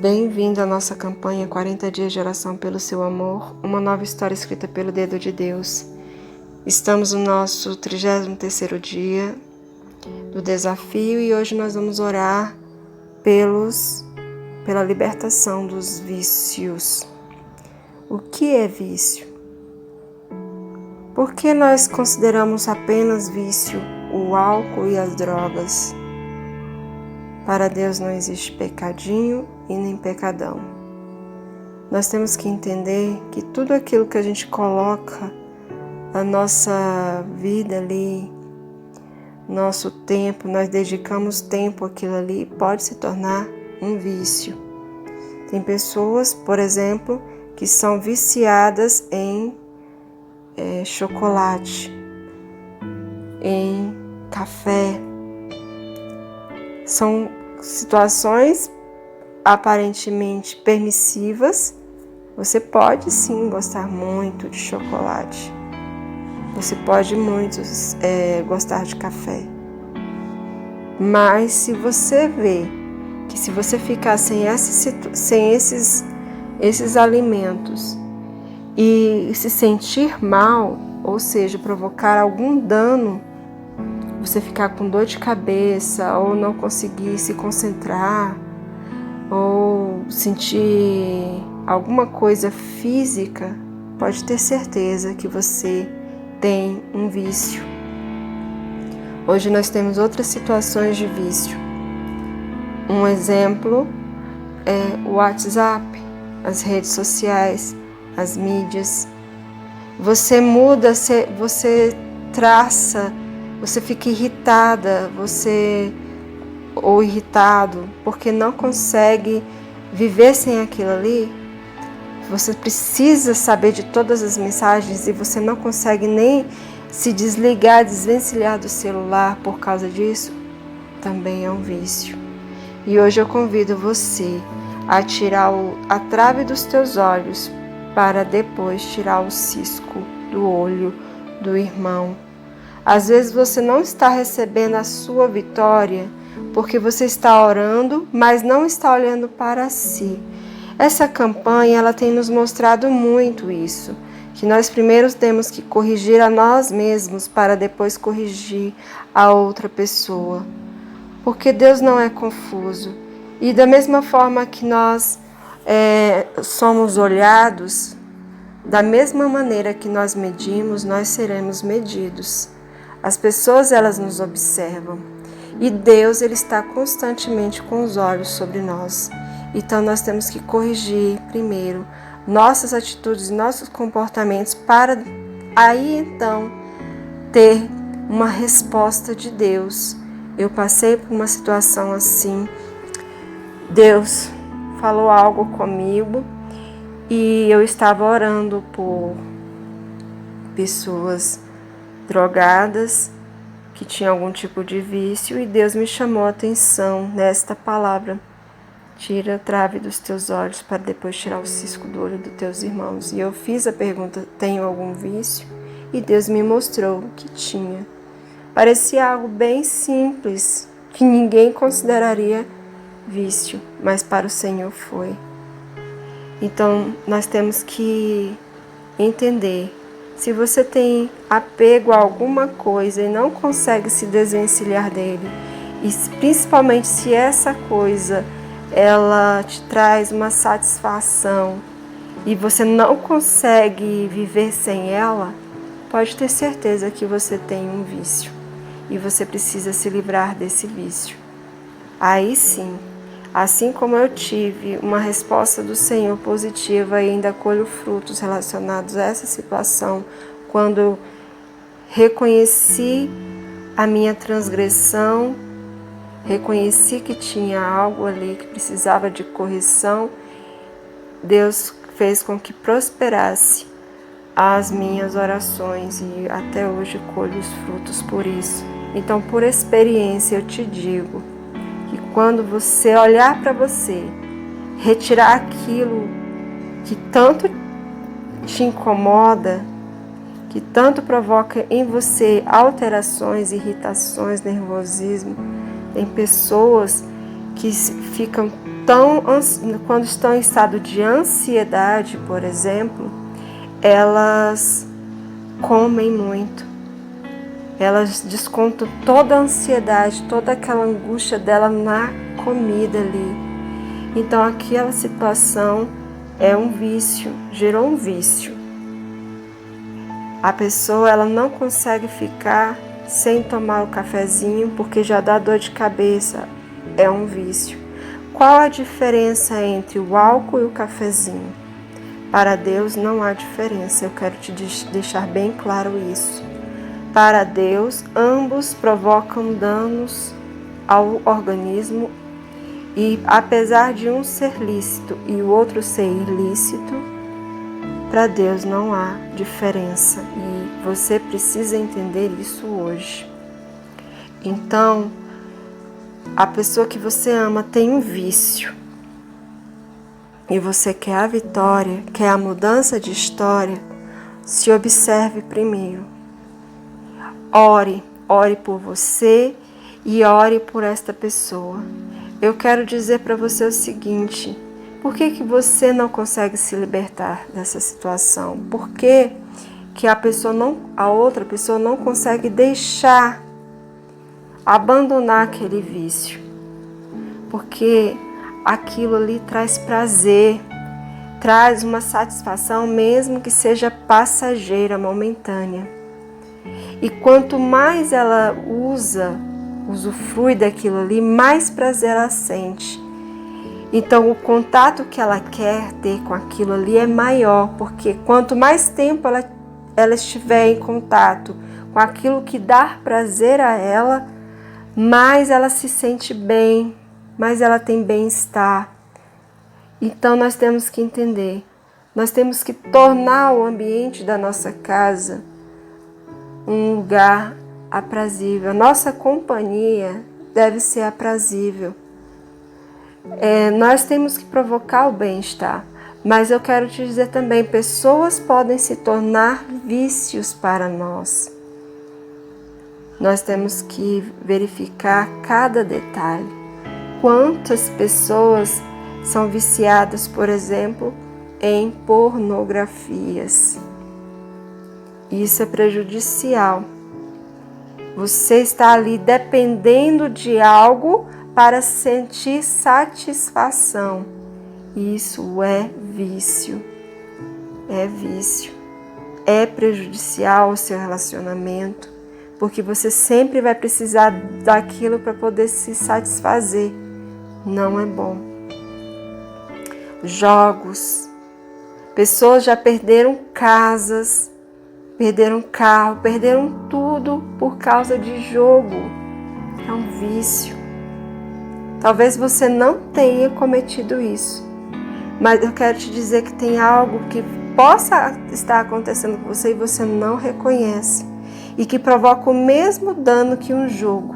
Bem-vindo à nossa campanha 40 dias de oração pelo seu amor, uma nova história escrita pelo dedo de Deus. Estamos no nosso 33º dia do desafio e hoje nós vamos orar pela libertação dos vícios. O que é vício? Por que nós consideramos apenas vício o álcool e as drogas? Para Deus não existe pecadinho e nem pecadão. Nós temos que entender que tudo aquilo que a gente coloca a nossa vida ali, nosso tempo, nós dedicamos tempo àquilo ali, pode se tornar um vício. Tem pessoas, por exemplo, que são viciadas em chocolate, em café. São situações aparentemente permissivas. Você pode sim gostar muito de chocolate. Você pode muito gostar de café. Mas se você vê que se você ficar sem esses alimentos e se sentir mal, ou seja, provocar algum dano, você ficar com dor de cabeça ou não conseguir se concentrar ou sentir alguma coisa física, pode ter certeza que você tem um vício. Hoje nós temos outras situações de vício. Um exemplo é o WhatsApp, as redes sociais, as mídias. Você muda, você traça, você fica irritada, ou irritado, porque não consegue viver sem aquilo ali. Você precisa saber de todas as mensagens e você não consegue nem se desligar, desvencilhar do celular por causa disso. Também é um vício. E hoje eu convido você a tirar a trave dos teus olhos para depois tirar o cisco do olho do irmão. Às vezes você não está recebendo a sua vitória porque você está orando, mas não está olhando para si. Essa campanha ela tem nos mostrado muito isso, que nós primeiro temos que corrigir a nós mesmos para depois corrigir a outra pessoa. Porque Deus não é confuso. E da mesma forma que nós somos olhados, da mesma maneira que nós medimos, nós seremos medidos. As pessoas, elas nos observam. E Deus, Ele está constantemente com os olhos sobre nós. Então, nós temos que corrigir primeiro nossas atitudes, nossos comportamentos, para aí, então, ter uma resposta de Deus. Eu passei por uma situação assim. Deus falou algo comigo e eu estava orando por pessoas drogadas, que tinham algum tipo de vício, e Deus me chamou a atenção nesta palavra: tira a trave dos teus olhos para depois tirar o cisco do olho dos teus irmãos. E eu fiz a pergunta: tenho algum vício? E Deus me mostrou que tinha. Parecia algo bem simples, que ninguém consideraria vício, mas para o Senhor foi. Então nós temos que entender: se você tem apego a alguma coisa e não consegue se desvencilhar dele, e principalmente se essa coisa ela te traz uma satisfação e você não consegue viver sem ela, pode ter certeza que você tem um vício e você precisa se livrar desse vício. Aí sim, assim como eu tive uma resposta do Senhor positiva e ainda colho frutos relacionados a essa situação, quando eu reconheci a minha transgressão, reconheci que tinha algo ali que precisava de correção, Deus fez com que prosperasse as minhas orações e até hoje colho os frutos por isso. Então, por experiência, eu te digo que quando você olhar para você, retirar aquilo que tanto te incomoda, que tanto provoca em você alterações, irritações, nervosismo, tem pessoas que ficam quando estão em estado de ansiedade, por exemplo, elas comem muito. Elas descontam toda a ansiedade, toda aquela angústia dela na comida ali. Então aquela situação é um vício, gerou um vício. A pessoa ela não consegue ficar sem tomar o cafezinho porque já dá dor de cabeça, é um vício. Qual a diferença entre o álcool e o cafezinho? Para Deus não há diferença, eu quero te deixar bem claro isso. Para Deus, ambos provocam danos ao organismo e apesar de um ser lícito e o outro ser ilícito, para Deus não há diferença e você precisa entender isso hoje. Então, a pessoa que você ama tem um vício e você quer a vitória, quer a mudança de história, se observe primeiro. Ore por você e ore por esta pessoa. Eu quero dizer para você o seguinte: por que você não consegue se libertar dessa situação? Por que a outra pessoa não consegue abandonar aquele vício? Porque aquilo ali traz prazer, traz uma satisfação, mesmo que seja passageira, momentânea. E quanto mais ela usufrui daquilo ali, mais prazer ela sente. Então o contato que ela quer ter com aquilo ali é maior, porque quanto mais tempo ela estiver em contato com aquilo que dá prazer a ela, mais ela se sente bem, mais ela tem bem-estar. Então nós temos que entender, nós temos que tornar o ambiente da nossa casa um lugar aprazível. A nossa companhia deve ser aprazível. Nós temos que provocar o bem-estar. Mas eu quero te dizer também, pessoas podem se tornar vícios para nós. Nós temos que verificar cada detalhe. Quantas pessoas são viciadas, por exemplo, em pornografias? Isso é prejudicial. Você está ali dependendo de algo para sentir satisfação. Isso é vício. É vício. É prejudicial ao seu relacionamento, porque você sempre vai precisar daquilo para poder se satisfazer. Não é bom. Jogos. Pessoas já perderam casas, perderam carro, perderam tudo por causa de jogo. É um vício. Talvez você não tenha cometido isso, mas eu quero te dizer que tem algo que possa estar acontecendo com você e você não reconhece e que provoca o mesmo dano que um jogo.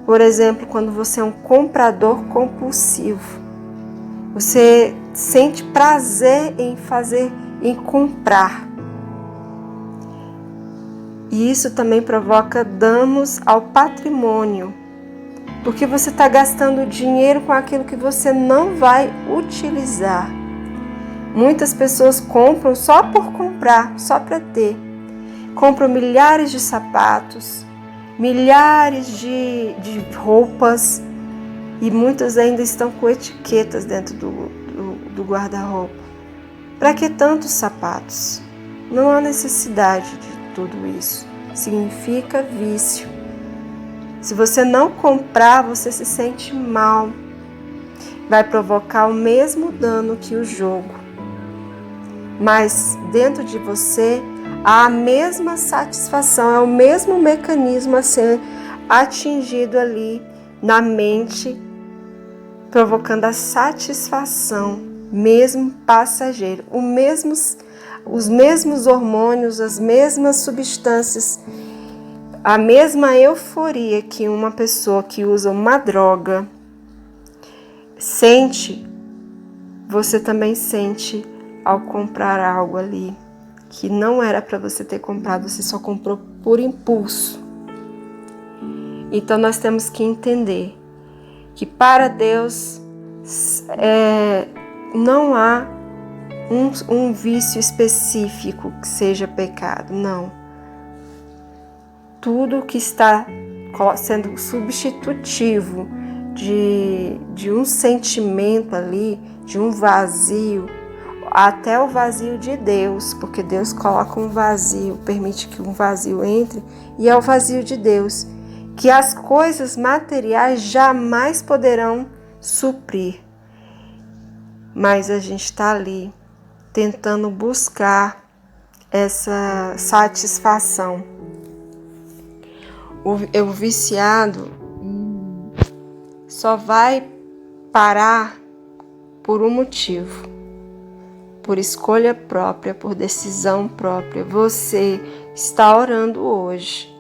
Por exemplo, quando você é um comprador compulsivo, você sente prazer em comprar. E isso também provoca danos ao patrimônio, porque você está gastando dinheiro com aquilo que você não vai utilizar. Muitas pessoas compram só por comprar, só para ter. Compram milhares de sapatos, milhares de roupas e muitas ainda estão com etiquetas dentro do guarda-roupa. Para que tantos sapatos? Não há necessidade de tudo isso. Significa vício. Se você não comprar, você se sente mal. Vai provocar o mesmo dano que o jogo. Mas dentro de você há a mesma satisfação, é o mesmo mecanismo a ser atingido ali na mente, provocando a satisfação, mesmo passageiro. Os mesmos hormônios, as mesmas substâncias, a mesma euforia que uma pessoa que usa uma droga sente, você também sente ao comprar algo ali que não era para você ter comprado, você só comprou por impulso. Então nós temos que entender que para Deus não há um vício específico que seja pecado, não. Tudo que está sendo substitutivo de um sentimento ali, de um vazio, até o vazio de Deus, porque Deus coloca um vazio, permite que um vazio entre, e é o vazio de Deus, que as coisas materiais jamais poderão suprir. Mas a gente está ali tentando buscar essa satisfação. O viciado só vai parar por um motivo, por escolha própria, por decisão própria. Você está orando hoje.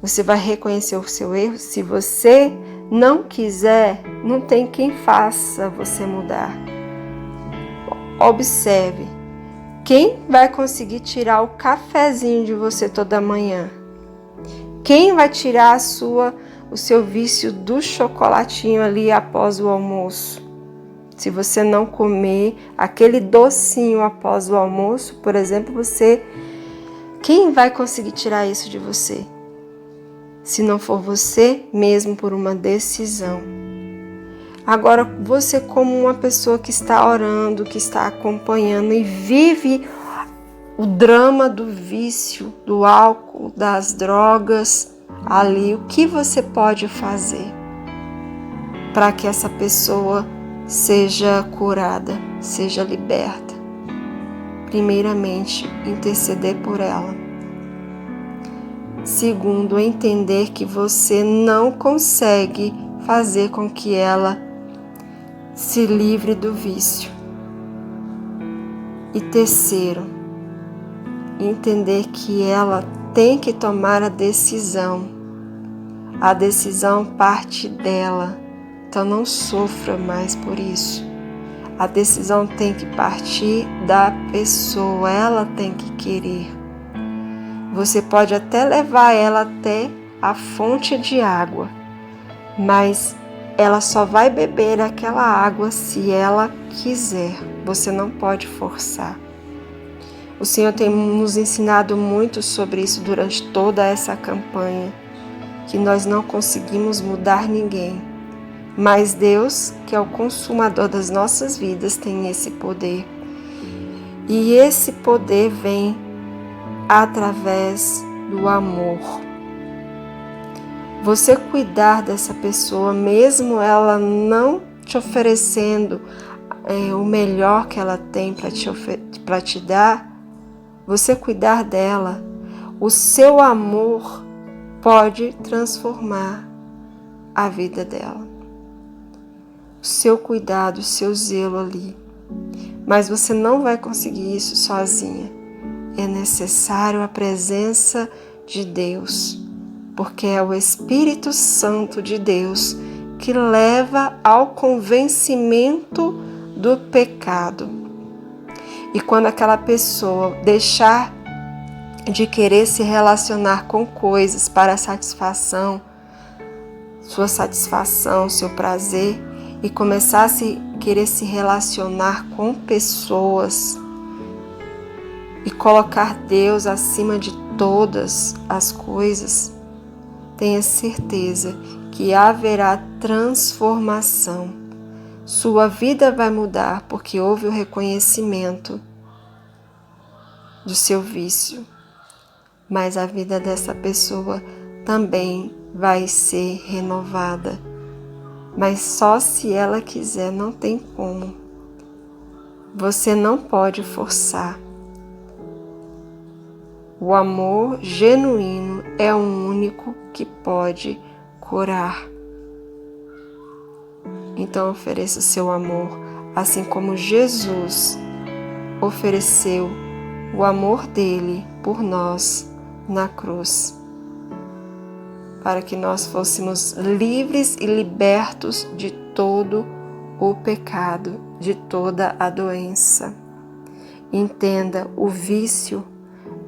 Você vai reconhecer o seu erro. Se você não quiser, não tem quem faça você mudar. Observe. Quem vai conseguir tirar o cafezinho de você toda manhã? Quem vai tirar o seu vício do chocolatinho ali após o almoço? Se você não comer aquele docinho após o almoço, por exemplo, quem vai conseguir tirar isso de você? Se não for você mesmo por uma decisão. Agora, você como uma pessoa que está orando, que está acompanhando e vive o drama do vício, do álcool, das drogas ali, o que você pode fazer para que essa pessoa seja curada, seja liberta? Primeiramente, interceder por ela. Segundo, entender que você não consegue fazer com que ela se livre do vício. E terceiro, entender que ela tem que tomar a decisão. A decisão parte dela, então não sofra mais por isso. A decisão tem que partir da pessoa, ela tem que querer. Você pode até levar ela até a fonte de água, mas ela só vai beber aquela água se ela quiser. Você não pode forçar. O Senhor tem nos ensinado muito sobre isso durante toda essa campanha, que nós não conseguimos mudar ninguém, mas Deus, que é o consumador das nossas vidas, tem esse poder. E esse poder vem através do amor. Você cuidar dessa pessoa, mesmo ela não te oferecendo o melhor que ela tem para te dar, você cuidar dela, o seu amor pode transformar a vida dela. O seu cuidado, o seu zelo ali. Mas você não vai conseguir isso sozinha. É necessário a presença de Deus, porque é o Espírito Santo de Deus que leva ao convencimento do pecado. E quando aquela pessoa deixar de querer se relacionar com coisas para satisfação, seu prazer, e começar a querer se relacionar com pessoas e colocar Deus acima de todas as coisas, tenha certeza que haverá transformação. Sua vida vai mudar porque houve o reconhecimento do seu vício, mas a vida dessa pessoa também vai ser renovada. Mas só se ela quiser, não tem como. Você não pode forçar. O amor genuíno é o único que pode curar. Então ofereça o seu amor, assim como Jesus ofereceu o amor dele por nós na cruz, para que nós fôssemos livres e libertos de todo o pecado, de toda a doença. Entenda, o vício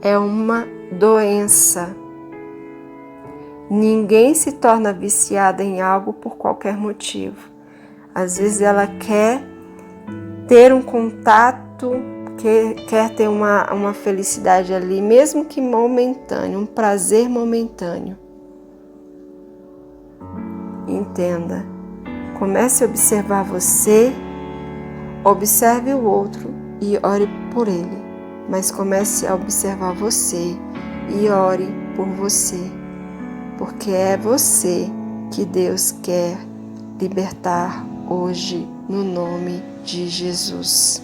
é uma doença. Ninguém se torna viciado em algo por qualquer motivo. Às vezes ela quer ter um contato, quer ter uma felicidade ali, mesmo que momentâneo, um prazer momentâneo. Entenda, comece a observar você, observe o outro e ore por ele, mas comece a observar você e ore por você, porque é você que Deus quer libertar hoje, no nome de Jesus.